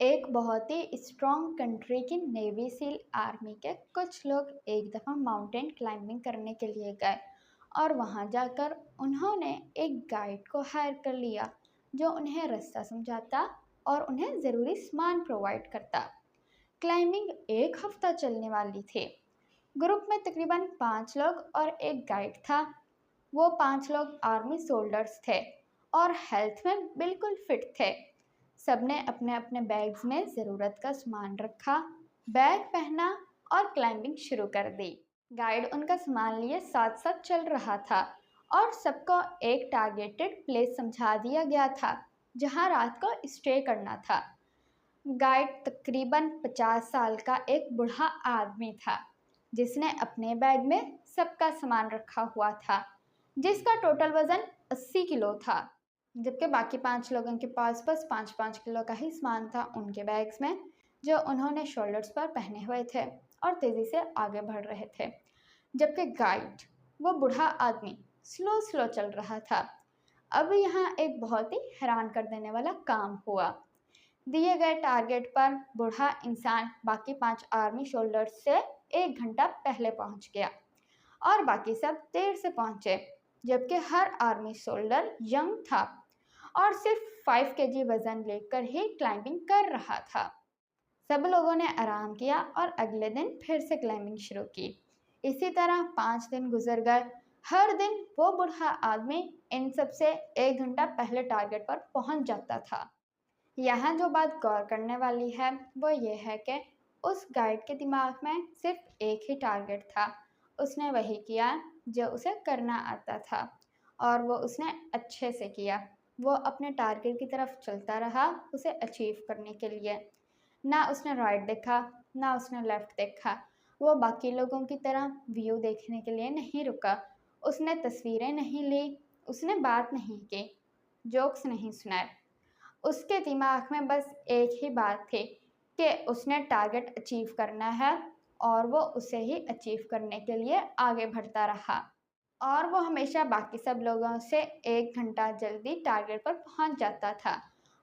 एक बहुत ही strong country की नेवी सील आर्मी के कुछ लोग एक दफ़ा माउंटेन क्लाइंबिंग करने के लिए गए और वहां जाकर उन्होंने एक गाइड को हायर कर लिया जो उन्हें रास्ता समझाता और उन्हें ज़रूरी सामान प्रोवाइड करता। क्लाइंबिंग एक हफ्ता चलने वाली थी। ग्रुप में तकरीबन 5 लोग और एक गाइड था। वो 5 लोग आर्मी सोल्जर्स थे और हेल्थ में बिल्कुल फिट थे। सबने अपने अपने बैग्स में ज़रूरत का सामान रखा, बैग पहना और क्लाइंबिंग शुरू कर दी। गाइड उनका सामान लिए साथ साथ चल रहा था और सबको एक टारगेटेड प्लेस समझा दिया गया था जहां रात को स्टे करना था। गाइड तकरीबन 50 साल का एक बूढ़ा आदमी था जिसने अपने बैग में सबका सामान रखा हुआ था, जिसका टोटल वजन 80 किलो था। जबकि बाकी 5 लोगों के पास बस 5-5 किलो का ही सामान था उनके बैग्स में, जो उन्होंने शोल्डर्स पर पहने हुए थे और तेज़ी से आगे बढ़ रहे थे। जबकि गाइड, वो बूढ़ा आदमी, स्लो स्लो चल रहा था। अब यहाँ एक बहुत ही हैरान कर देने वाला काम हुआ। दिए गए टारगेट पर बूढ़ा इंसान बाकी 5 आर्मी शोल्डर्स से 1 घंटा पहले पहुंच गया और बाकी सब देर से पहुंचे, जबकि हर आर्मी शोल्डर यंग था और सिर्फ 5 kg वजन लेकर ही क्लाइंबिंग कर रहा था। सब लोगों ने आराम किया और अगले दिन फिर से क्लाइंबिंग शुरू की। इसी तरह 5 दिन गुजर गए। हर दिन वो बूढ़ा आदमी इन सब से 1 घंटा पहले टारगेट पर पहुंच जाता था। यहाँ जो बात गौर करने वाली है वो ये है कि उस गाइड के दिमाग में सिर्फ एक ही टारगेट था। उसने वही किया जो उसे करना आता था और वो उसने अच्छे से किया। वो अपने टारगेट की तरफ चलता रहा उसे अचीव करने के लिए। ना उसने राइट देखा, ना उसने लेफ्ट देखा। वो बाकी लोगों की तरह व्यू देखने के लिए नहीं रुका। उसने तस्वीरें नहीं ली, उसने बात नहीं की, जोक्स नहीं सुनाए। उसके दिमाग में बस एक ही बात थी कि उसने टारगेट अचीव करना है और वो उसे ही अचीव करने के लिए आगे बढ़ता रहा। और वो हमेशा बाकी सब लोगों से 1 घंटा जल्दी टारगेट पर पहुंच जाता था,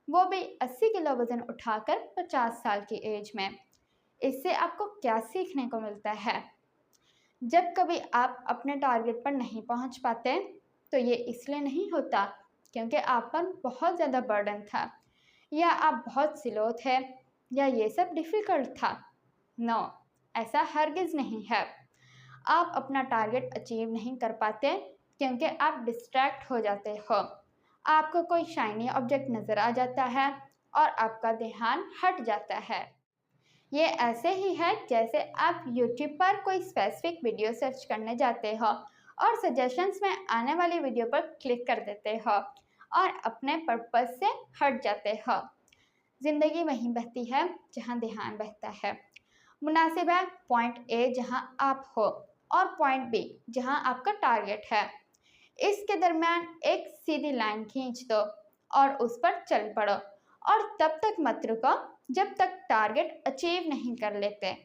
वो भी 80 किलो वजन उठाकर 50 साल की एज में। इससे आपको क्या सीखने को मिलता है? जब कभी आप अपने टारगेट पर नहीं पहुंच पाते तो ये इसलिए नहीं होता क्योंकि आप पर बहुत ज़्यादा बर्डन था या आप बहुत स्लो थे या ये सब डिफ़िकल्ट था। नो, ऐसा हरगिज़ नहीं है। आप अपना टारगेट अचीव नहीं कर पाते क्योंकि आप डिस्ट्रैक्ट हो जाते हो। आपको कोई शाइनी ऑब्जेक्ट नज़र आ जाता है और आपका ध्यान हट जाता है। ये ऐसे ही है जैसे आप YouTube पर कोई स्पेसिफिक वीडियो सर्च करने जाते हो और सजेशंस में आने वाली वीडियो पर क्लिक कर देते हो और अपने पर्पस से हट जाते हो। ज़िंदगी वहीं बहती है जहाँ ध्यान बहता है। मुनासिब है पॉइंट ए जहाँ आप हो और पॉइंट बी जहाँ आपका टारगेट है। इसके दरमियान एक सीधी लाइन खींच दो और उस पर चल पड़ो और तब तक मत रुको जब तक टारगेट अचीव नहीं कर लेते।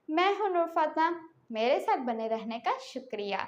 मैं हूं नूर फातिमा, मेरे साथ बने रहने का शुक्रिया।